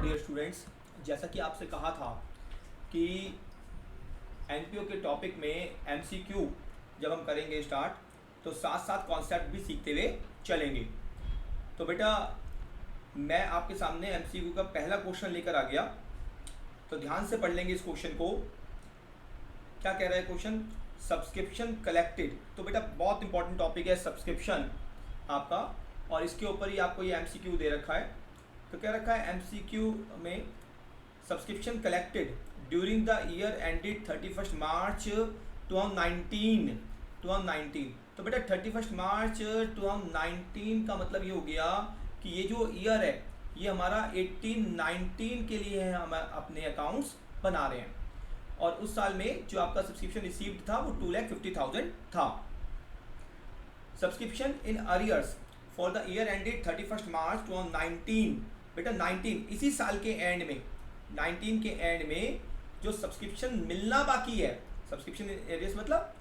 Dear students, जैसा कि आपसे कहा था कि एनपीओ के टॉपिक में एमसीक्यू जब हम करेंगे स्टार्ट तो साथ साथ कॉन्सेप्ट भी सीखते हुए चलेंगे। तो बेटा मैं आपके सामने एमसीक्यू का पहला क्वेश्चन लेकर आ गया, तो ध्यान से पढ़ लेंगे इस क्वेश्चन को। क्या कह रहा है क्वेश्चन? Subscription collected. तो बेटा बहुत इंपॉर्टेंट टॉपिक है सब्सक्रिप्शन आपका, और इसके ऊपर ही आपको ये एमसीक्यू दे रखा है। तो क्या रखा है एमसीक्यू में? Subscription collected during the year ended 31 मार्च 2019। तो बेटा 31 मार्च 2019 का मतलब ये हो गया कि ये जो ईयर है ये हमारा 18-19 के लिए है, हम अपने अकाउंट्स बना रहे हैं। और उस साल में जो आपका सब्सक्रिप्शन रिसीव्ड था वो 2,50,000 था। Subscription in arrears for the year ended 31 मार्च 2019। बेटा 19 इसी साल के एंड में, 19 के एंड में जो सब्सक्रिप्शन मिलना बाकी है, सब्सक्रिप्शन एरियर्स मतलब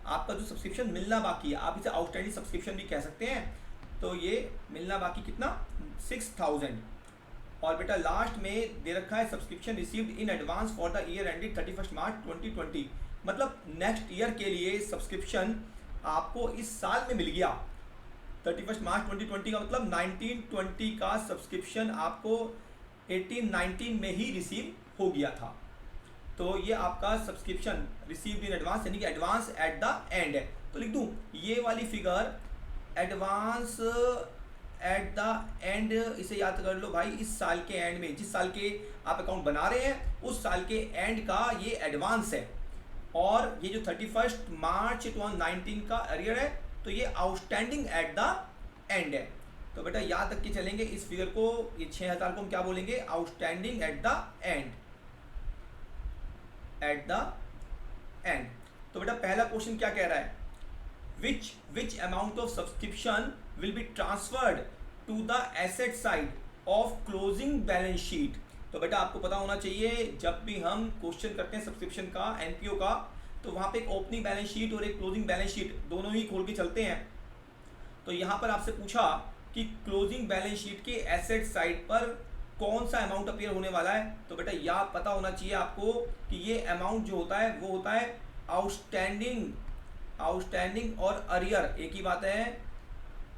आपका जो सब्सक्रिप्शन मिलना बाकी है, आप इसे आउटस्टैंडिंग सब्सक्रिप्शन भी कह सकते हैं। तो ये मिलना बाकी कितना? 6,000। और बेटा लास्ट में दे रखा है subscription received in advance for the year ended 31 मार्च 2020। मतलब नेक्स्ट ईयर के लिए सब्सक्रिप्शन आपको इस साल में मिल गया। 31 मार्च 2020 का मतलब 19-20 का सब्सक्रिप्शन आपको 18-19 में ही रिसीव हो गया था। तो ये आपका सब्सक्रिप्शन रिसीव्ड इन एडवांस यानी कि एडवांस एट द एंड है। तो लिख दूं ये वाली figure advance at the end, इसे याद कर लो भाई। इस साल के एंड में, जिस साल के आप अकाउंट बना रहे हैं उस साल के एंड का ये एडवांस है, और ये जो 31 मार्च 2019 का अरियर है तो ये आउटस्टैंडिंग एट द एंड है। तो बेटा याद रख के चलेंगे इस फिगर को, ये 6,000 को हम क्या बोलेंगे? Outstanding at the end, at the end. तो बेटा पहला क्वेश्चन क्या कह रहा है? which amount of subscription will be transferred to the asset side of closing balance sheet। तो बेटा आपको पता होना चाहिए जब भी हम क्वेश्चन करते हैं सब्सक्रिप्शन का, एनपीओ का, तो वहां पे एक ओपनिंग बैलेंस शीट और एक क्लोजिंग बैलेंस शीट दोनों ही खोल के चलते हैं। तो यहां पर आपसे पूछा कि क्लोजिंग बैलेंस शीट के एसेट साइड पर कौन सा अमाउंट अपीयर होने वाला है। तो बेटा यह पता होना चाहिए आपको कि ये अमाउंट जो होता है वो होता है आउटस्टैंडिंग और अरियर एक ही बात है,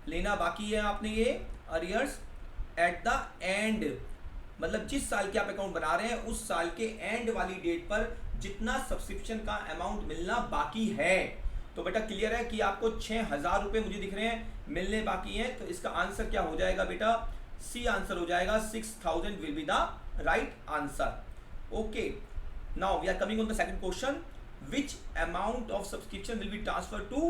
लेना बाकी है आपने ये अरियर्स एट द एंड। मतलब जिस साल के आप अकाउंट बना रहे हैं उस साल के एंड वाली डेट पर जितना सब्सक्रिप्शन का अमाउंट मिलना बाकी है। तो बेटा क्लियर है कि आपको 6,000 रुपये मुझे दिख रहे हैं मिलने बाकी हैं। तो इसका आंसर क्या हो जाएगा बेटा? सी आंसर हो जाएगा। 6,000 will be the right answer. Okay, now we are coming on the second question. Which amount of subscription will be transferred to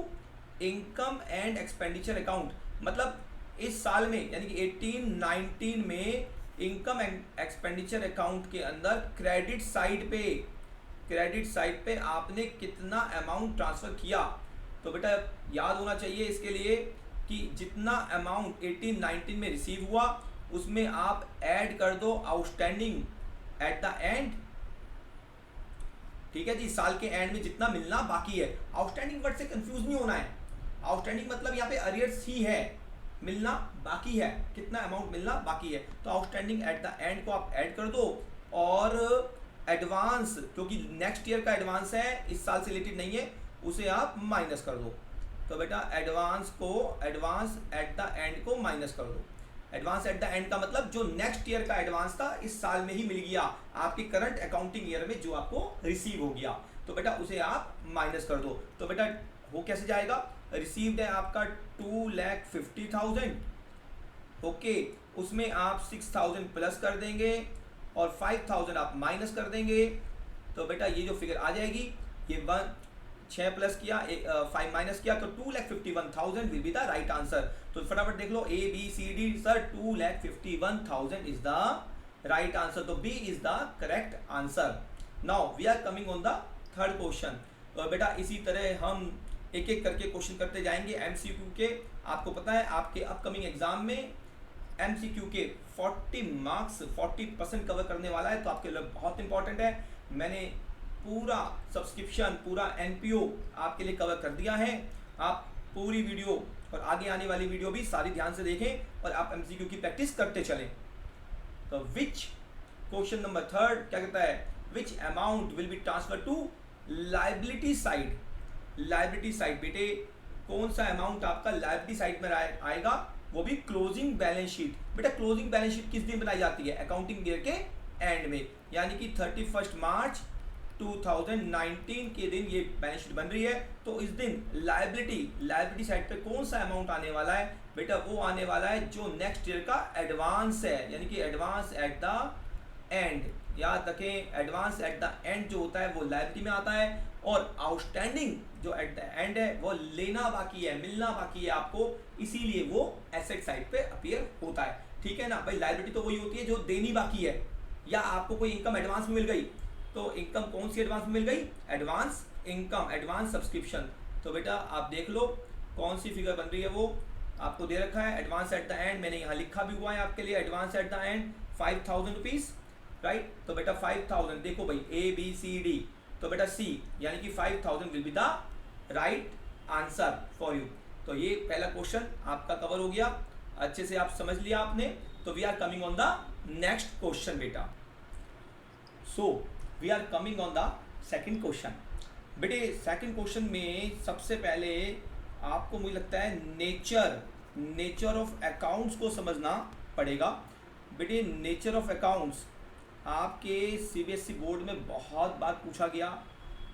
income and expenditure account। मतलब इस साल में यानी कि 18-19 में इनकम एंड एक्सपेंडिचर अकाउंट के अंदर क्रेडिट साइड पे आपने कितना अमाउंट ट्रांसफर किया। तो बेटा याद होना चाहिए इसके लिए कि जितना अमाउंट 18-19 में रिसीव हुआ उसमें आप ऐड कर दो आउटस्टैंडिंग एट द एंड। ठीक है जी, साल के एंड में जितना मिलना बाकी है। आउटस्टैंडिंग वर्ड से कंफ्यूज नहीं होना है। आउटस्टैंडिंग मतलब यहाँ पे अरियर्स ही है, मिलना बाकी है, कितना अमाउंट मिलना बाकी है। तो आउटस्टैंडिंग एट द एंड को आप ऐड कर दो, और एडवांस क्योंकि नेक्स्ट ईयर का एडवांस है, इस साल से रिलेटेड नहीं है, उसे आप माइनस कर दो। तो बेटा एडवांस एट द एंड को माइनस कर दो। एडवांस एट द एंड का मतलब जो नेक्स्ट ईयर का एडवांस था इस साल में ही मिल गया आपके करंट अकाउंटिंग ईयर में जो आपको रिसीव हो गया, तो बेटा उसे आप माइनस कर दो। तो बेटा वो कैसे जाएगा? रिसीव्ड है आपका 2,50,000। ओके, उसमें आप 6,000 प्लस कर देंगे और 5,000 आप माइनस कर देंगे। तो बेटा ये जो फिगर आ जाएगी, ये 6 प्लस किया 5 माइनस किया तो 2,51,000 will be the right answer. तो फटाफट देख लो ABCD sir, 2,51,000 is the right answer. तो B is the correct answer. Now we are coming on the third question. तो बेटा इसी तरह हम एक एक करके क्वेश्चन करते जाएंगे एमसीक्यू के। आपको पता है आपके अपकमिंग एग्जाम में एमसीक्यू के 40 मार्क्स 40% कवर करने वाला है, तो आपके लिए बहुत इंपॉर्टेंट है। मैंने पूरा सब्सक्रिप्शन, पूरा एनपीओ आपके लिए कवर कर दिया है। आप पूरी वीडियो और आगे आने वाली वीडियो भी सारी ध्यान से देखें और आप एमसीक्यू की प्रैक्टिस करते चलें। तो विच क्वेश्चन नंबर थर्ड क्या कहता है, which amount will be transfer to liability side. Liability side बेटे कौन सा अमाउंट आपका लाइबिलिटी साइड में आएगा, वो भी क्लोजिंग बैलेंस शीट। बेटा क्लोजिंग बैलेंस शीट किस दिन बनाई जाती है, अकाउंटिंग ईयर के एंड में, यानी कि 31 मार्च 2019 के दिन ये बैलेंस शीट बन रही है। तो इस दिन लाइबिलिटी साइड पे कौन सा अमाउंट आने वाला है, बेटा वो आने वाला है जो नेक्स्ट ईयर का एडवांस है, यानी कि एडवांस एट द एंड। याद रखें एडवांस एट द एंड जो होता है वो लाइबिलिटी में आता है, और आउटस्टैंडिंग जो एट द एंड है वो लेना बाकी है, मिलना बाकी है आपको, इसीलिए वो एसेट साइड पे अपीयर होता है। ठीक है ना भाई, लाइबिलिटी तो वही होती है जो देनी बाकी है, या आपको कोई इनकम एडवांस में मिल गई, तो इनकम कौन सी एडवांस में मिल गई, एडवांस इनकम, एडवांस सब्सक्रिप्शन। तो बेटा आप देख लो कौन सी फिगर बन रही है, वो आपको दे रखा है एडवांस एट द एंड, मैंने यहाँ लिखा भी हुआ है आपके लिए, advance at the end 5000 rupees, right. तो बेटा 5000 देखो भाई ABCD, तो बेटा C यानी कि 5000 will be the right answer for you. तो ये पहला क्वेश्चन आपका कवर हो गया, अच्छे से आप समझ लिया आपने। तो we are coming on the next question बेटा। So we are coming on the second question. बेटे सेकंड क्वेश्चन में सबसे पहले आपको मुझे लगता है नेचर ऑफ अकाउंट्स को समझना पड़ेगा। बेटे नेचर ऑफ अकाउंट्स आपके CBSE बोर्ड में बहुत बार पूछा गया,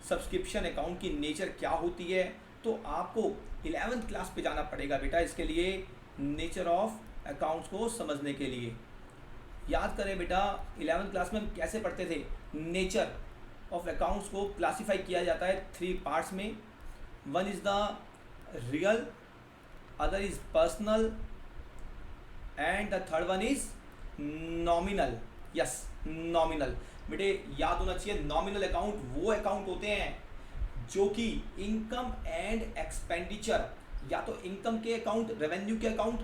सब्सक्रिप्शन अकाउंट की नेचर क्या होती है, तो आपको 11th क्लास पे जाना पड़ेगा बेटा इसके लिए, नेचर ऑफ अकाउंट्स को समझने के लिए। याद करें बेटा 11th क्लास में हम कैसे पढ़ते थे, नेचर ऑफ अकाउंट्स को क्लासीफाई किया जाता है 3 पार्ट्स में। One is the real, other is personal, and the third one is nominal. Yes nominal. बेटे याद होना चाहिए नॉमिनल अकाउंट वो अकाउंट होते हैं जो कि इनकम एंड एक्सपेंडिचर, या तो इनकम के अकाउंट, रेवेन्यू के अकाउंट,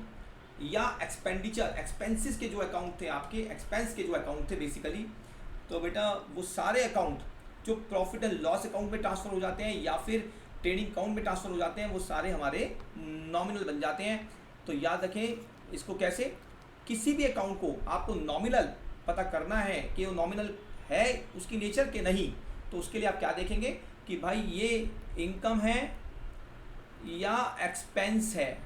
या एक्सपेंडिचर एक्सपेंसेस के जो अकाउंट थे आपके, एक्सपेंस के जो अकाउंट थे बेसिकली। तो बेटा वो सारे अकाउंट जो प्रॉफिट एंड लॉस अकाउंट में ट्रांसफ़र हो जाते हैं या फिर ट्रेडिंग अकाउंट में ट्रांसफ़र हो जाते हैं, वो सारे हमारे नॉमिनल बन जाते हैं। तो याद रखें इसको कैसे, किसी भी अकाउंट को आपको नॉमिनल पता करना है कि वो नॉमिनल है उसकी नेचर के नहीं, तो उसके लिए आप क्या देखेंगे कि भाई ये इनकम है या एक्सपेंस है।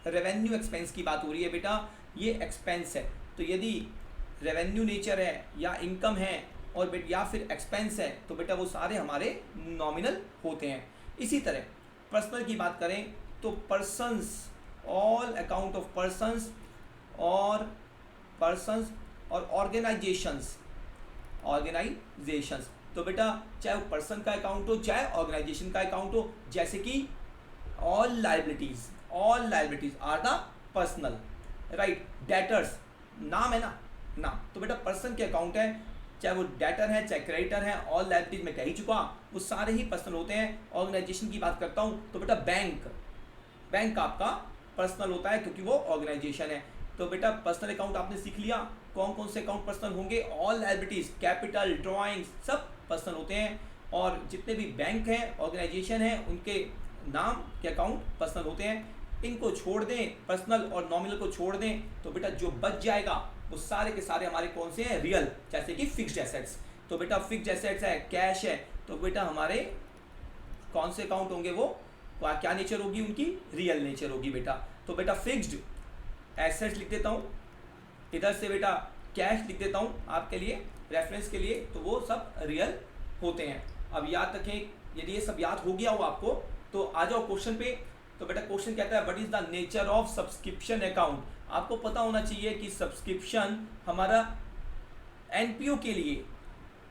रेवेन्यू एक्सपेंस की बात हो रही है बेटा, ये एक्सपेंस है। तो यदि रेवेन्यू नेचर है या इनकम है और या फिर एक्सपेंस है, तो बेटा वो सारे हमारे नॉमिनल होते हैं। इसी तरह पर्सनल की बात करें तो persons, all account of persons और ऑर्गेनाइजेशंस। तो बेटा चाहे वो पर्सन का अकाउंट हो चाहे ऑर्गेनाइजेशन का अकाउंट हो, जैसे कि all liabilities are the personal, right. Debtors नाम है ना, नाम, तो बेटा पर्सन के अकाउंट है, चाहे वो डेटर है चाहे क्रेडिटर है, ऑल लाइबिलिटीज में कह ही चुका, वो सारे ही पर्सनल होते हैं। ऑर्गेनाइजेशन की बात करता हूँ तो बेटा बैंक आपका पर्सनल होता है क्योंकि वो ऑर्गेनाइजेशन है। तो बेटा पर्सनल अकाउंट आपने सीख लिया, कौन कौन से अकाउंट पर्सनल होंगे, ऑल लाइबिलिटीज, कैपिटल, ड्राइंग्स सब पर्सनल होते हैं, और जितने भी बैंक हैं, ऑर्गेनाइजेशन हैं, उनके नाम के अकाउंट पर्सनल होते हैं। इनको छोड़ दें, पर्सनल और नॉमिनल को छोड़ दें, तो बेटा जो बच जाएगा वो सारे के सारे हमारे कौन से हैं, रियल, जैसे कि फिक्स्ड एसेट्स। तो बेटा फिक्स्ड एसेट्स है, कैश है, तो बेटा हमारे कौन से अकाउंट होंगे, वो क्या नेचर होगी उनकी, रियल नेचर होगी बेटा। तो बेटा फिक्स्ड एसेट्स लिख देता हूँ, इधर से बेटा कैश लिख देता हूँ आपके लिए रेफरेंस के लिए, तो वो सब रियल होते हैं। अब याद रखें, यदि ये सब याद हो गया हो आपको तो आ जाओ क्वेश्चन पे। तो बेटा क्वेश्चन कहता है what is the nature of subscription account. आपको पता होना चाहिए कि सब्सक्रिप्शन हमारा एनपीओ के लिए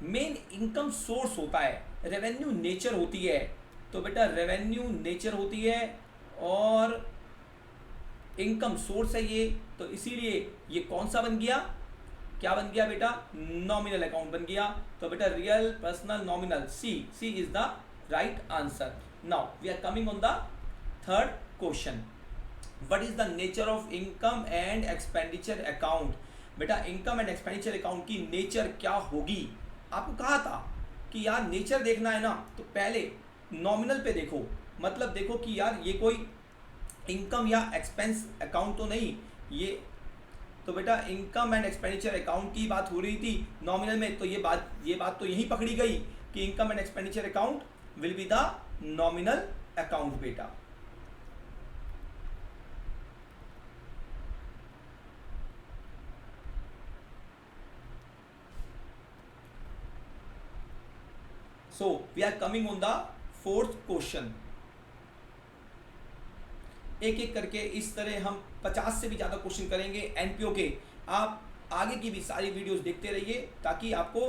मेन इनकम सोर्स होता है, रेवेन्यू नेचर होती है। तो बेटा रेवेन्यू नेचर होती है और इनकम सोर्स है ये, तो इसीलिए ये कौन सा बन गया, क्या बन गया बेटा, नॉमिनल अकाउंट बन गया। तो बेटा real, personal, nominal, C is the right answer. Now we are coming on the third question, what is the nature of income and expenditure account. बेटा इनकम एंड एक्सपेंडिचर अकाउंट की nature क्या होगी। आपको कहा था कि यार नेचर देखना है ना, तो पहले नॉमिनल पे देखो, मतलब देखो कि यार ये कोई इनकम या एक्सपेंस अकाउंट तो नहीं, ये तो बेटा इनकम एंड एक्सपेंडिचर अकाउंट की बात हो रही थी नॉमिनल में, तो ये बात तो यही पकड़ी गई कि income and expenditure account will be the nominal account बेटा। So we are coming on the fourth question। एक एक करके इस तरह हम 50 से भी ज़्यादा क्वेश्चन करेंगे एनपीओ के। आप आगे की भी सारी वीडियोस देखते रहिए ताकि आपको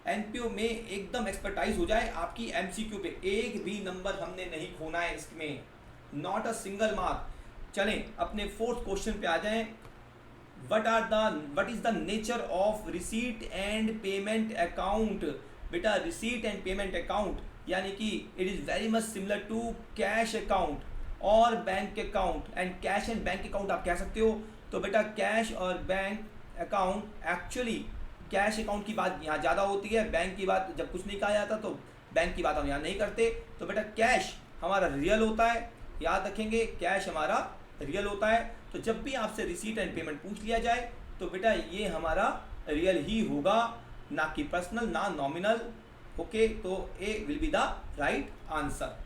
एनपीओ में एकदम एक्सपर्टाइज हो जाए। आपकी एमसीक्यू पे एक भी नंबर हमने नहीं खोना है इसमें, नॉट अ सिंगल मार्क। चलें अपने फोर्थ क्वेश्चन पे आ जाएं। What is the nature of receipt and payment account. बेटा रिसीट एंड पेमेंट अकाउंट यानी कि it is very much similar to cash account और bank account, and cash and bank account आप कह सकते हो। तो बेटा कैश और bank account, actually cash account की बात यहाँ ज़्यादा होती है, बैंक की बात जब कुछ नहीं कहा जाता तो बैंक की बात हम यहाँ नहीं करते। तो बेटा कैश हमारा रियल होता है, याद रखेंगे कैश हमारा रियल होता है। तो जब भी आपसे रिसीट एंड पेमेंट पूछ लिया जाए तो बेटा ये हमारा रियल ही होगा, ना कि पर्सनल ना नॉमिनल। ओके, तो A will be the right answer.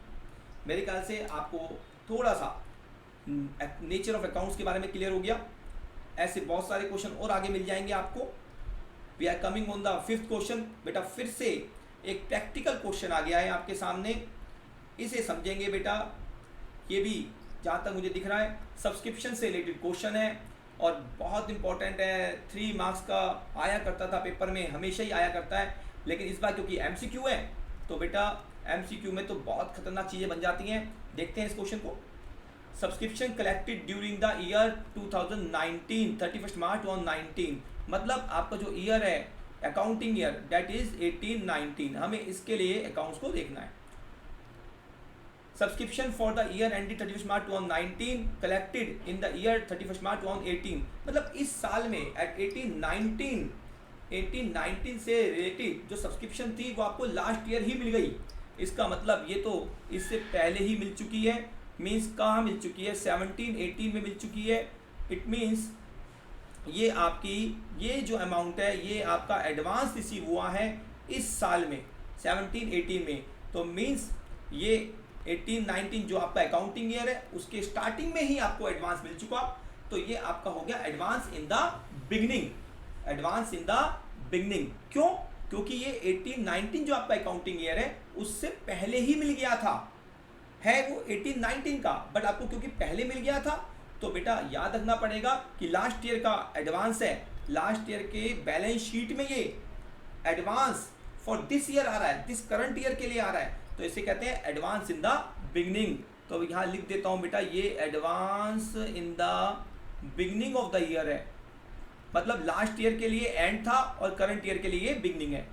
मेरे ख्याल से आपको थोड़ा सा नेचर ऑफ अकाउंट्स के बारे में क्लियर हो गया। ऐसे बहुत सारे क्वेश्चन और आगे मिल जाएंगे आपको। We are coming on the fifth question. बेटा फिर से एक प्रैक्टिकल क्वेश्चन आ गया है आपके सामने, इसे समझेंगे बेटा। ये भी जहाँ तक मुझे दिख रहा है सब्सक्रिप्शन से रिलेटेड क्वेश्चन है और बहुत इंपॉर्टेंट है। 3 मार्क्स का आया करता था पेपर में, हमेशा ही आया करता है, लेकिन इस बार क्योंकि एमसीक्यू है तो बेटा एमसीक्यू में तो बहुत खतरनाक चीज़ें बन जाती हैं। देखते हैं इस क्वेश्चन को। Subscription collected during the year 2019 31 मार्च 2019, मतलब आपका जो ईयर है अकाउंटिंग ईयर दैट इज 18-19, हमें इसके लिए अकाउंट्स को देखना है। Subscription for the year ended 31 March 2019 collected in the year 31 मार्च 2018, मतलब इस साल में एट 18-19 से रिलेटेड जो सब्सक्रिप्शन थी वो आपको लास्ट ईयर ही मिल गई। इसका मतलब ये तो इससे पहले ही मिल चुकी है। मीन्स कहाँ मिल चुकी है? 17-18 में मिल चुकी है। इट मीन्स ये आपकी ये जो अमाउंट है ये आपका एडवांस रिसीव हुआ है इस साल में 17-18 में। तो मीन्स ये 18-19 जो आपका अकाउंटिंग ईयर है उसके स्टार्टिंग में ही आपको एडवांस मिल चुका। तो ये आपका हो गया advance in the beginning. Advance in the beginning क्यों? क्योंकि ये 18-19 जो आपका अकाउंटिंग ईयर है उससे पहले ही मिल गया था। है वो 18-19 का, बट आपको क्योंकि पहले मिल गया था तो बेटा याद रखना पड़ेगा कि लास्ट ईयर का एडवांस है। लास्ट ईयर के बैलेंस शीट में ये एडवांस फॉर दिस ईयर आ रहा है, दिस करंट ईयर के लिए आ रहा है, तो इसे कहते हैं एडवांस इन द बिगनिंग। तो यहाँ लिख देता हूँ बेटा ये advance in the beginning of the year है, मतलब लास्ट ईयर के लिए एंड था और करंट ईयर के लिए ये बिगनिंग है।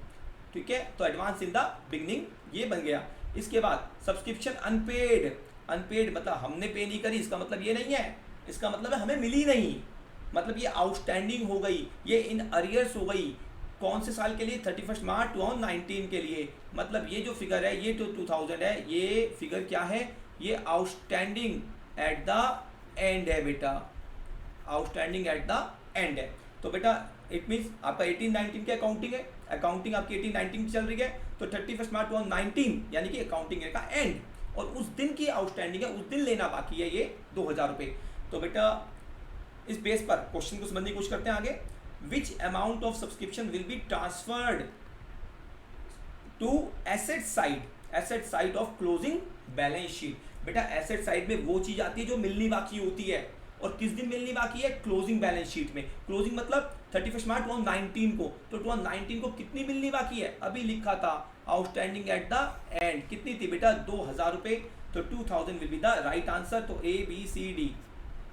ठीक है, तो एडवांस इन द बिगनिंग ये बन गया। इसके बाद सब्सक्रिप्शन अनपेड। अनपेड मतलब हमने पे नहीं करी, इसका मतलब ये नहीं है, इसका मतलब है हमें मिली नहीं, मतलब ये आउटस्टैंडिंग हो गई, ये इन अरियर्स हो गई। कौन से साल के लिए? 31 मार्च 2019 के लिए। मतलब ये जो फिगर है ये तो 2000 है, ये फिगर क्या है? ये आउटस्टैंडिंग एट द एंड है बेटा, आउटस्टैंडिंग एट द एंड है। तो बेटा इट मीन्स आपका 18-19 की अकाउंटिंग है, अकाउंटिंग आपकी 18-19 चल रही है, तो 31 मार्च 2019 यानी कि अकाउंटिंग ईयर का एंड, और उस दिन की आउटस्टैंडिंग है, उस दिन लेना बाकी है ये 2000 रुपये। तो बेटा इस बेस पर क्वेश्चन को समझने की कोशिश करते हैं आगे। Which amount of subscription will be transferred to asset side, asset side of closing balance sheet. बेटा एसेट साइड में वो चीज आती है जो मिलनी बाकी होती है, और किस दिन मिलनी बाकी है? क्लोजिंग बैलेंस शीट में। क्लोजिंग मतलब 31 मार्च 2019 को, तो 2019 को कितनी मिलनी बाकी है? अभी लिखा था आउटस्टैंडिंग एट द एंड, कितनी थी बेटा? 2000 रुपये। तो 2000 will be the right answer. तो ABCD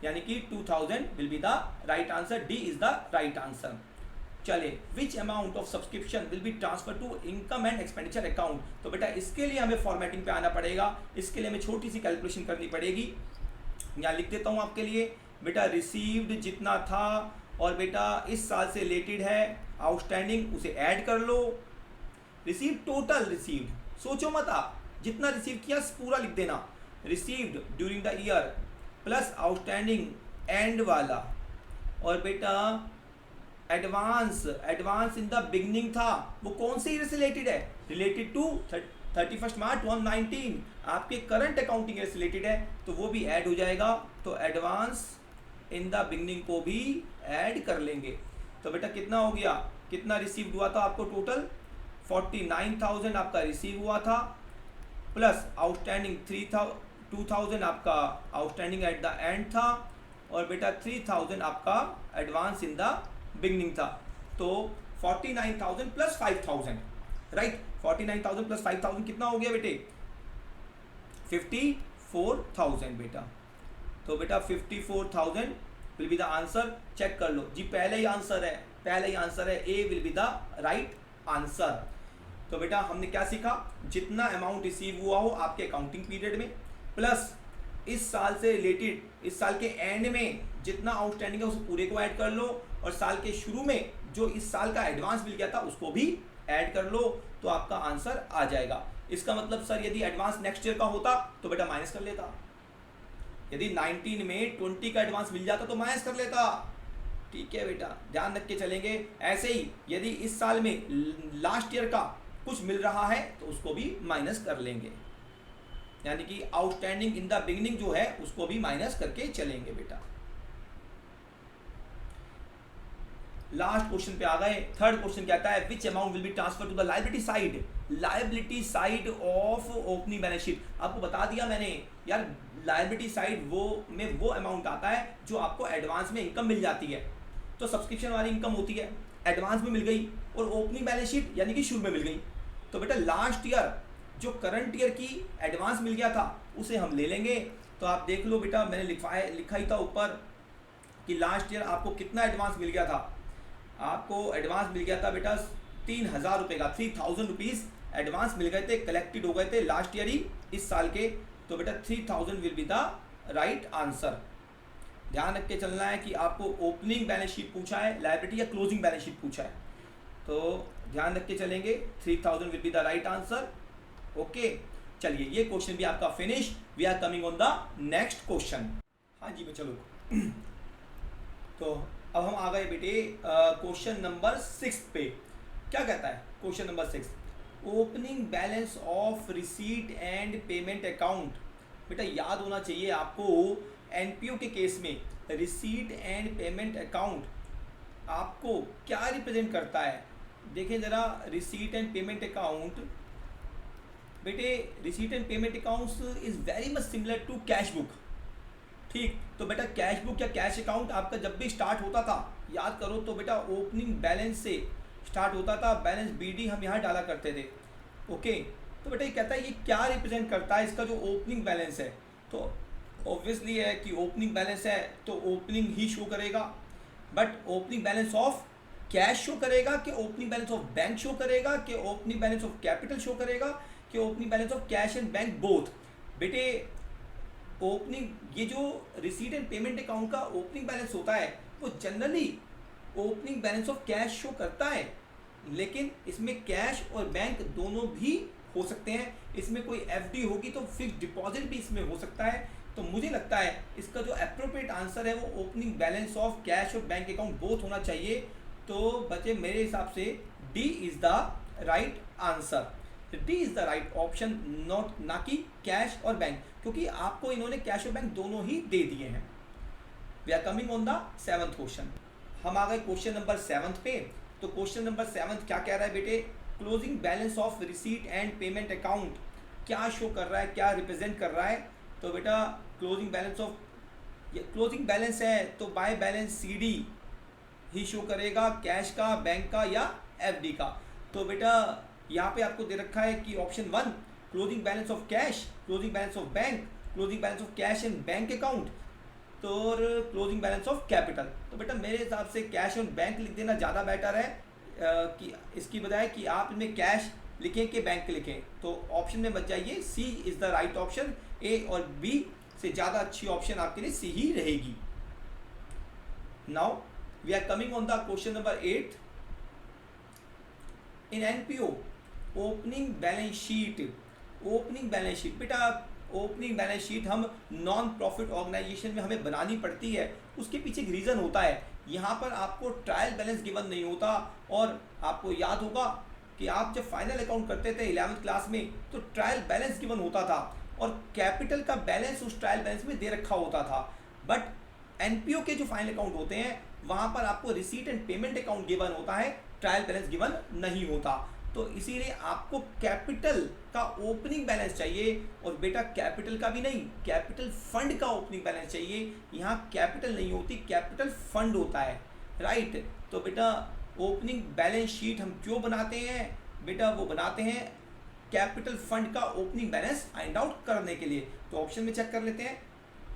यानी कि 2000 will be the right answer, D is the right answer. चले, which amount of subscription will be transfer to income and expenditure account. तो बेटा इसके लिए हमें फॉर्मेटिंग पे आना पड़ेगा, इसके लिए हमें छोटी सी कैलकुलेशन करनी पड़ेगी। यहाँ लिख देता हूँ आपके लिए। बेटा रिसीव्ड जितना था और बेटा इस साल से रिलेटेड है आउटस्टैंडिंग, उसे ऐड कर लो। रिसीव टोटल रिसीव्ड, सोचो मत आप, जितना रिसीव किया पूरा लिख देना। Received during the year plus outstanding and वाला और बेटा एडवांस इन द बिगनिंग था, वो कौन से ईयर से रिलेटेड है? रिलेटेड टू 31 मार्च 2019, आपके करंट अकाउंटिंग ईयर से रिलेटेड है, तो वो भी ऐड हो जाएगा। तो एडवांस इन द बिगनिंग को भी ऐड कर लेंगे। तो बेटा कितना हो गया, कितना रिसीव हुआ था आपको? टोटल 49,000 आपका रिसीव हुआ था, प्लस आउटस्टैंडिंग 2,000 आपका आउटस्टैंडिंग एट द एंड था, और बेटा 3,000 आपका एडवांस इन द बिगनिंग था। तो 49,000 प्लस 5,000, राइट? 49,000 प्लस 5,000 कितना हो गया बेटे? 54,000 बेटा। तो बेटा 54,000 will be the answer. Check कर लो जी, पहले ही आंसर है, A will be the right answer. तो बेटा हमने क्या सीखा? जितना अमाउंट रिसीव हुआ हो आपके अकाउंटिंग पीरियड में, प्लस इस साल से रिलेटेड, इस साल के एंड में जितना आउटस्टैंडिंग है उस पूरे को ऐड कर लो, और साल के शुरू में जो इस साल का एडवांस मिल गया था उसको भी ऐड कर लो, तो आपका आंसर आ जाएगा। इसका मतलब सर यदि एडवांस नेक्स्ट ईयर का होता तो बेटा माइनस कर लेता, यदि 19 में 20 का एडवांस मिल जाता तो माइनस कर लेता। ठीक है बेटा, ध्यान रख के चलेंगे। ऐसे ही यदि इस साल में लास्ट ईयर का कुछ मिल रहा है तो उसको भी माइनस कर लेंगे, यानी कि आउटस्टैंडिंग इन द बिगिनिंग जो है उसको भी माइनस करके चलेंगे बेटा। लास्ट क्वेश्चन पे आ गए। थर्ड क्वेश्चन कहता है which amount will be transfer to the liability side of opening balance sheet. आपको बता दिया मैंने यार, लायबिलिटी साइड वो अमाउंट आता है जो आपको एडवांस में इनकम मिल जाती है। तो सब्सक्रिप्शन वाली इनकम होती है, एडवांस में मिल गई, और ओपनिंग बैलेंस शीट यानी कि शुरू में मिल गई। तो बेटा लास्ट ईयर जो करंट ईयर की एडवांस मिल गया था उसे हम ले लेंगे। तो आप देख लो बेटा, मैंने लिखा ही था ऊपर कि लास्ट ईयर आपको कितना एडवांस मिल गया था। आपको एडवांस मिल गया था बेटा 3,000 रुपये का, 3,000 रुपीज़ एडवांस मिल गए थे, कलेक्टेड हो गए थे लास्ट ईयर ही, इस साल के। तो बेटा 3,000 will be the right answer. ध्यान रख के चलना है कि आपको ओपनिंग बैलेंस शीट पूछा है, लायबिलिटी या क्लोजिंग बैलेंस शीट पूछा है, तो ध्यान रख के चलेंगे। 3,000 will be the right answer. Okay, चलिए ये क्वेश्चन भी आपका finish. We are coming on the next question. हाँ जी मैं चलो तो अब हम आ गए बेटे क्वेश्चन नंबर 6 पे। क्या कहता है question number 6? Opening balance of receipt and payment account. बेटा याद होना चाहिए आपको, एनपीओ के केस में रिसीट एंड पेमेंट अकाउंट आपको क्या रिप्रेजेंट करता है? देखें ज़रा, रिसीट एंड पेमेंट अकाउंट बेटे, receipt and payment accounts is very much similar to cash book. ठीक, तो बेटा कैश बुक या कैश अकाउंट आपका जब भी स्टार्ट होता था, याद करो तो बेटा ओपनिंग बैलेंस से स्टार्ट होता था, बैलेंस बीडी हम यहाँ डाला करते थे। ओके, तो बेटा ये कहता है ये क्या रिप्रेजेंट करता है, इसका जो ओपनिंग बैलेंस है। तो ऑब्वियसली है कि ओपनिंग बैलेंस है तो ओपनिंग ही शो करेगा, but opening balance of cash show करेगा कि opening balance of bank show करेगा कि opening balance of capital show करेगा कि opening balance of cash and bank both? बेटे ओपनिंग, ये जो रिसीट एंड पेमेंट अकाउंट का ओपनिंग बैलेंस होता है वो generally opening balance of cash show करता है, लेकिन इसमें कैश और बैंक दोनों भी हो सकते हैं। इसमें कोई एफडी होगी तो फिक्स्ड डिपॉजिट भी इसमें हो सकता है। तो मुझे लगता है इसका जो एप्रोप्रिएट आंसर है वो ओपनिंग बैलेंस ऑफ कैश और बैंक अकाउंट बोथ होना चाहिए। तो बच्चे मेरे हिसाब से D is the right answer. D is the right option, not ना कि कैश और बैंक, क्योंकि आपको इन्होंने कैश और बैंक दोनों ही दे दिए हैं। We are coming on the 7th question. हम आ गए क्वेश्चन नंबर 7 पे। तो क्वेश्चन नंबर 7 क्या कह रहा है बेटे? Closing balance of receipt and payment account क्या शो कर रहा है, क्या रिप्रेजेंट कर रहा है? तो बेटा closing balance of, closing balance है तो by balance CD he show करेगा, कैश का, बैंक का या एफडी का। तो बेटा यहाँ पे आपको दे रखा है कि option 1 closing balance of cash, closing balance of bank, closing balance of cash and bank account, तो क्लोजिंग बैलेंस ऑफ कैपिटल। तो बेटा मेरे हिसाब से कैश और बैंक लिख देना ज़्यादा बेटर है कि इसकी बजाय कि आप इनमें कैश लिखें कि बैंक लिखें। तो ऑप्शन में बच जाइए, सी इज़ द राइट ऑप्शन। ए और बी से ज़्यादा अच्छी ऑप्शन आपके लिए सी ही रहेगी। Now we are coming on the question number 8। In NPO opening balance sheet, opening balance sheet बेटा ओपनिंग बैलेंस शीट हम नॉन प्रॉफिट ऑर्गेनाइजेशन में हमें बनानी पड़ती है, उसके पीछे एक रीज़न होता है। यहाँ पर आपको ट्रायल बैलेंस गिवन नहीं होता, और आपको याद होगा कि आप जब फाइनल अकाउंट करते थे 11वीं क्लास में तो ट्रायल बैलेंस गिवन होता था और कैपिटल का बैलेंस उस ट्रायल बैलेंस में दे रखा होता था। बट एनपीओ के जो फाइनल अकाउंट होते हैं वहाँ पर आपको receipt and payment account given होता है, ट्रायल बैलेंस गिवन नहीं होता। तो इसीलिए आपको कैपिटल का ओपनिंग बैलेंस चाहिए, और बेटा कैपिटल का भी नहीं, कैपिटल फंड का ओपनिंग बैलेंस चाहिए। यहाँ कैपिटल नहीं होती, कैपिटल फंड होता है, राइट। तो बेटा ओपनिंग बैलेंस शीट हम क्यों बनाते हैं? बेटा वो बनाते हैं कैपिटल फंड का ओपनिंग बैलेंस फाइंड आउट करने के लिए। तो ऑप्शन में चेक कर लेते हैं,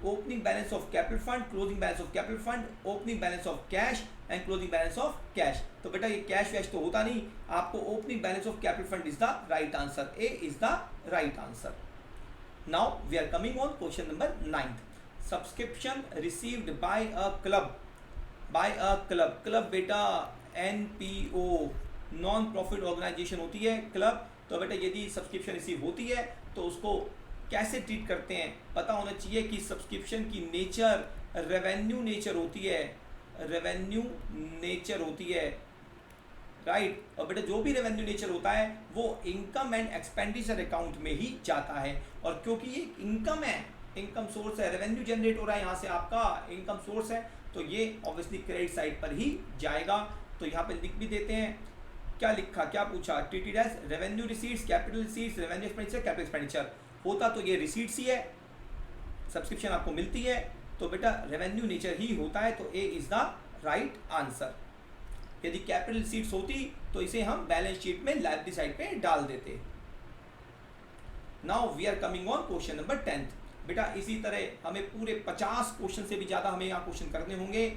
opening balance of capital fund, closing balance of capital fund, opening balance of cash and closing balance of cash. तो बेटा ये कैश वैश तो होता नहीं, आपको opening balance of capital fund is the right answer, A is the right answer. Now we are coming on question number 9th, subscription received by a club, by a club. Club बेटा NPO non profit organisation होती है club. तो बेटा यदि subscription receive होती है तो उसको कैसे ट्रीट करते हैं, पता होना चाहिए कि सब्सक्रिप्शन की नेचर रेवेन्यू नेचर होती है, रेवेन्यू नेचर होती है, राइट। और बेटा जो भी रेवेन्यू नेचर होता है वो इनकम एंड एक्सपेंडिचर अकाउंट में ही जाता है, और क्योंकि ये इनकम है, इनकम सोर्स है, रेवेन्यू जनरेट हो रहा है यहाँ से, आपका इनकम सोर्स है, तो ये ऑब्वियसली क्रेडिट साइड पर ही जाएगा। तो यहाँ पे लिख भी देते हैं, क्या लिखा, क्या पूछा, treated as revenue receipts, capital receipts, revenue expenditure, capital expenditure. होता तो ये रिसीट्स ही है, सब्सक्रिप्शन आपको मिलती है, तो बेटा रेवेन्यू नेचर ही होता है, तो A is the right answer. यदि कैपिटल रिसीट्स होती तो इसे हम बैलेंस शीट में लायबिलिटी साइड पे डाल देते। Now we are coming on question number 10th। बेटा इसी तरह हमें पूरे 50 क्वेश्चन से भी ज़्यादा हमें यहाँ क्वेश्चन करने होंगे,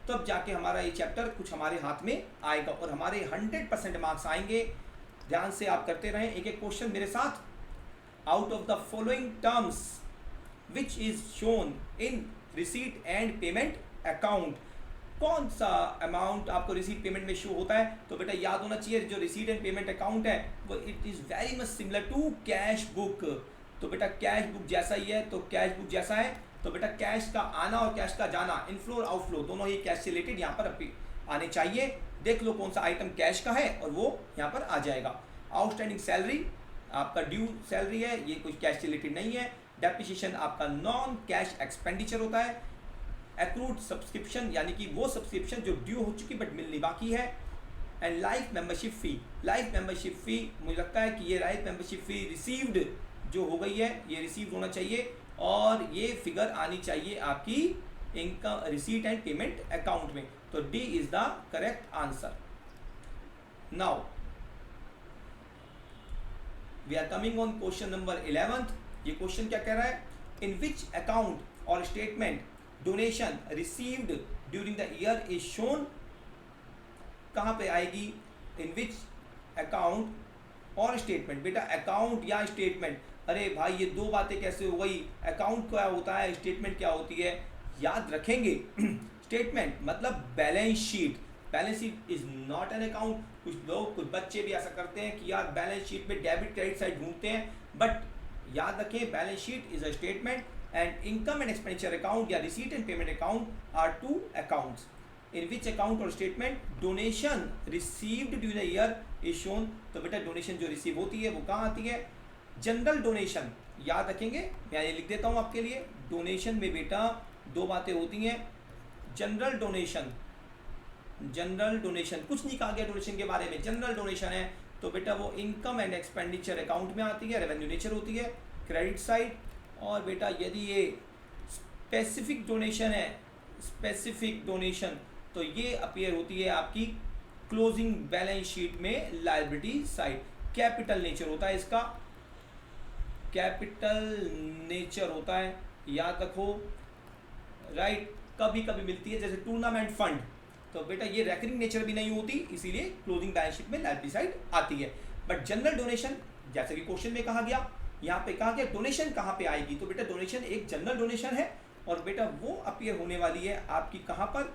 तब जाके हमारा ये चैप्टर कुछ हमारे हाथ में आएगा और हमारे 100% मार्क्स आएंगे। ध्यान से आप करते रहें एक एक क्वेश्चन मेरे साथ। Out of the following terms which is shown in receipt and payment account, कौन सा अमाउंट आपको रिसीट पेमेंट में शो होता है? तो बेटा याद होना चाहिए जो रिसीट एंड पेमेंट अकाउंट है वो it is very much similar to cash book. तो बेटा कैश बुक जैसा ही है, तो कैश बुक जैसा है, तो बेटा कैश का आना और कैश का जाना, इनफ्लो और आउटफ्लो दोनों ही कैश से रिलेटेड यहाँ पर आने चाहिए। देख लो कौन सा आइटम कैश का है और वो यहाँ पर आ जाएगा। आउटस्टैंडिंग सैलरी आपका ड्यू सैलरी है, ये कुछ कैश से रिलेटेड नहीं है। डेप्रिसिएशन आपका नॉन कैश एक्सपेंडिचर होता है। एक्रूड सब्सक्रिप्शन यानी कि वो सब्सक्रिप्शन जो ड्यू हो चुकी बट मिलनी बाकी है। And life membership fee, life membership fee मुझे लगता है कि ये लाइफ मेंबरशिप फ़ी रिसीव्ड जो हो गई है, ये रिसीव होना चाहिए और ये फिगर आनी चाहिए आपकी income receipt and payment account में। तो D is the correct answer. Now we are coming on question number 11th। ये क्वेश्चन क्या कह रहा है, इन विच अकाउंट और statement donation received during the year is shown, कहाँ पे आएगी, इन विच अकाउंट और स्टेटमेंट। बेटा अकाउंट या स्टेटमेंट, अरे भाई ये दो बातें कैसे हो गई, अकाउंट क्या होता है, स्टेटमेंट क्या होती है, याद रखेंगे। स्टेटमेंट मतलब balance sheet, balance sheet is not an account. कुछ लोग कुछ बच्चे भी ऐसा करते हैं कि यार बैलेंस शीट में डेबिट क्रेडिट साइड ढूंढते हैं, बट याद रखें balance sheet is a statement and income and expenditure account या receipt and payment account are two accounts. In which account और statement donation received during the year is shown. तो बेटा donation जो receive होती है वो कहाँ आती है, जनरल डोनेशन, याद रखेंगे, मैं ये लिख देता हूँ आपके लिए। डोनेशन में बेटा दो बातें होती हैं, जनरल डोनेशन, जनरल डोनेशन कुछ नहीं कहा गया डोनेशन के बारे में, जनरल डोनेशन है तो बेटा वो इनकम एंड एक्सपेंडिचर अकाउंट में आती है, रेवेन्यू नेचर होती है, क्रेडिट साइड। और बेटा यदि ये स्पेसिफिक डोनेशन है, स्पेसिफिक डोनेशन, तो ये अपीयर होती है आपकी क्लोजिंग बैलेंस शीट में लायबिलिटी साइड। कैपिटल नेचर होता है इसका, कैपिटल नेचर होता है, याद रखो, राइट। कभी कभी मिलती है जैसे टूर्नामेंट फंड, तो बेटा ये रेकरिंग नेचर भी नहीं होती, इसीलिए क्लोजिंग बैलेंस शीट में लायबिलिटी साइड आती है। बट जनरल डोनेशन जैसे कि क्वेश्चन में कहा गया, यहाँ पे कहा गया डोनेशन कहाँ पे आएगी, तो बेटा डोनेशन एक जनरल डोनेशन है और बेटा वो अपीयर होने वाली है आपकी कहाँ पर,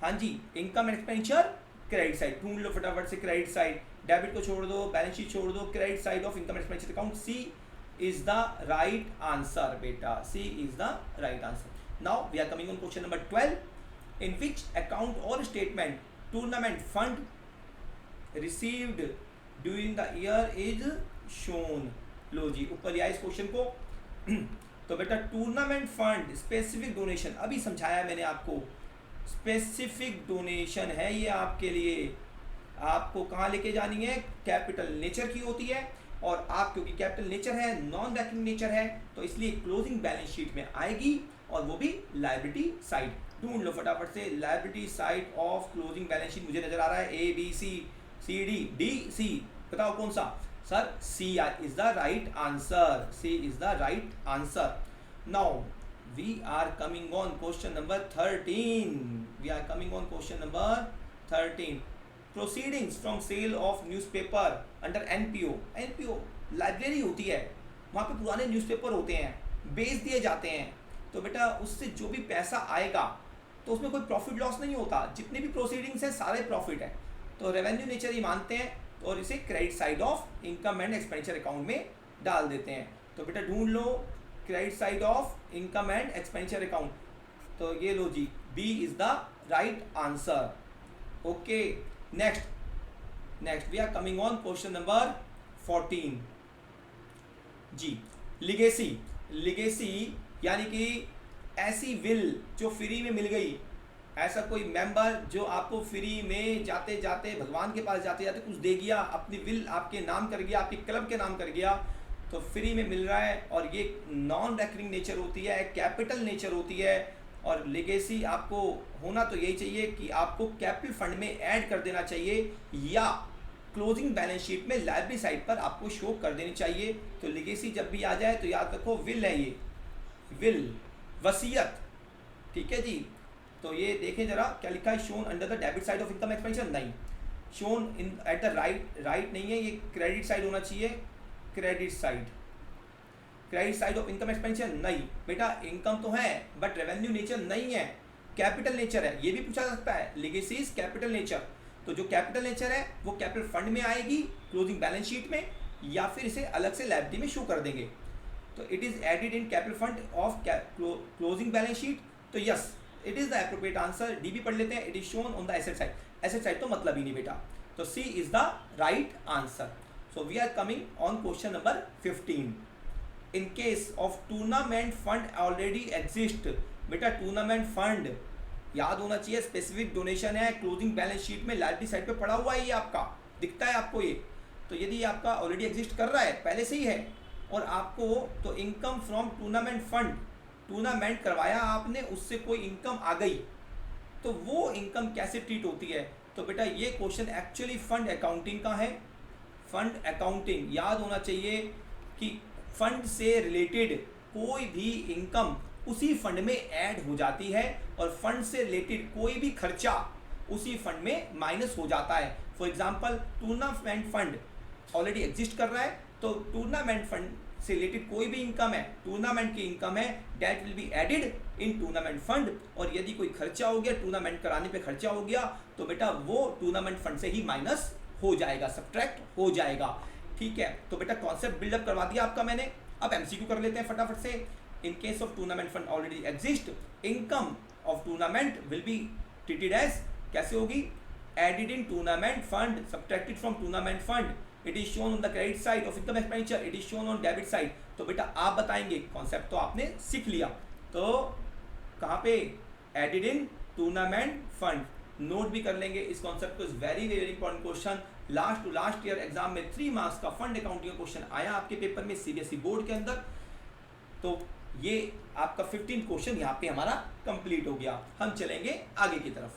हाँ जी, income and expenditure credit side. ढूंढ लो फटाफट से क्रेडिट साइड, डेबिट को छोड़ दो, बैलेंस शीट छोड़ दो, credit side of income and expenditure account, C is the right answer beta, C is the right answer. Now we are coming on question number 12. In which account or statement tournament fund received during the year is shown? लो जी ऊपर लिया इस question को तो बेटा tournament fund specific donation, अभी समझाया मैंने आपको, स्पेसिफिक डोनेशन है ये आपके लिए, आपको कहाँ लेके जानी है, कैपिटल नेचर की होती है, और आप क्योंकि कैपिटल नेचर है, नॉन रैकिंग नेचर है, तो इसलिए क्लोजिंग बैलेंस शीट में आएगी, और वो भी लायबिलिटी साइड। ढूंढ लो फटाफट से, liability side of closing balance sheet मुझे नजर आ रहा है A B C C D D C, बताओ कौन सा sir, C is the right answer, C is the right answer. Now we are coming on question number 13, we are coming on question number 13। Proceedings from sale of newspaper under NPO, NPO library होती है, वहाँ पे पुराने newspaper होते हैं, बेच दिए जाते हैं, तो बेटा उससे जो भी पैसा आएगा तो उसमें कोई प्रॉफिट लॉस नहीं होता, जितने भी प्रोसीडिंग्स हैं सारे प्रॉफिट है, तो रेवेन्यू नेचर ही मानते हैं और इसे credit side of income and expenditure account में डाल देते हैं। तो बेटा ढूंढ लो credit side of income and expenditure account, तो ये लो जी, B is the right answer. Okay, next we are coming on question number 14 जी। लिगेसी यानी कि ऐसी विल जो फ्री में मिल गई, ऐसा कोई मेंबर जो आपको फ्री में जाते जाते भगवान के पास जाते जाते कुछ दे गया, अपनी विल आपके नाम कर गया, आपके क्लब के नाम कर गया, तो फ्री में मिल रहा है, और ये नॉन रेकरिंग नेचर होती है, कैपिटल नेचर होती है, और लेगेसी आपको होना तो यही चाहिए कि आपको कैपिटल फंड में ऐड कर देना चाहिए, या क्लोजिंग बैलेंस शीट में लायबिलिटी साइड पर आपको शो कर देनी चाहिए। तो लेगेसी जब भी आ जाए तो याद रखो विल है, ये विल वसीयत, ठीक है जी। तो ये देखें जरा क्या लिखा है, shown under the debit side of income expenditure, नहीं, shown in at the right नहीं है, ये क्रेडिट साइड होना चाहिए, credit side of income expenditure, नहीं बेटा, इनकम तो है बट रेवेन्यू नेचर नहीं है, कैपिटल नेचर है, ये भी पूछा जा सकता है, लेगेसीज कैपिटल नेचर, तो जो कैपिटल नेचर है वो कैपिटल फंड में आएगी क्लोजिंग बैलेंस शीट में, या फिर इसे अलग से लायबिलिटी में शो कर देंगे, तो it is added in capital fund of closing balance sheet, तो yes it is the appropriate answer. D भी पढ़ लेते हैं, it is shown on the asset side, asset side तो मतलब ही नहीं बेटा, तो C is the right answer. So we are coming on question number 15। In case of tournament fund already exist, बेटा टूर्नामेंट फंड याद होना चाहिए, स्पेसिफिक डोनेशन है, क्लोजिंग बैलेंस शीट में लायबिलिटी साइड पे पड़ा हुआ है, ये आपका दिखता है आपको ये, तो यदि ये आपका ऑलरेडी एग्जिस्ट कर रहा है, पहले से ही है, और आपको तो income from tournament fund, tournament करवाया आपने, उससे कोई इनकम आ गई, तो वो इनकम कैसे ट्रीट होती है, तो बेटा ये क्वेश्चन एक्चुअली फंड अकाउंटिंग का है। फंड अकाउंटिंग याद होना चाहिए कि फंड से रिलेटेड कोई भी इनकम उसी फंड में ऐड हो जाती है, और फंड से रिलेटेड कोई भी खर्चा उसी फंड में माइनस हो जाता है। For example tournament fund already exist कर रहा है, तो टूर्नामेंट फंड से रिलेटेड कोई भी इनकम है, टूर्नामेंट की इनकम है, that will be added in tournament fund, और यदि कोई खर्चा हो गया, टूर्नामेंट कराने पे खर्चा हो गया, तो बेटा वो टूर्नामेंट फंड से ही माइनस हो जाएगा, सब्ट्रैक्ट हो जाएगा, ठीक है। तो बेटा कॉन्सेप्ट बिल्डअप करवा दिया आपका मैंने, अब एमसीक्यू कर लेते हैं फटाफट से। In case of tournament fund already exist, income of tournament will be treated as, कैसे होगी, added in tournament fund, subtracted from tournament fund, it is shown on the credit side of income expenditure, it is shown on debit side. तो बेटा आप बताएंगे, concept तो आपने सीख लिया, तो कहाँ पे, added in tournament fund, note भी कर लेंगे इस कॉन्सेप्ट को, is very very important question, last to last year exam में 3 मार्क्स का फंड अकाउंटिंग का क्वेश्चन आया आपके पेपर में सीबीएसई बोर्ड के अंदर। तो ये आपका 15 क्वेश्चन यहाँ पे हमारा कंप्लीट हो गया, हम चलेंगे आगे की तरफ।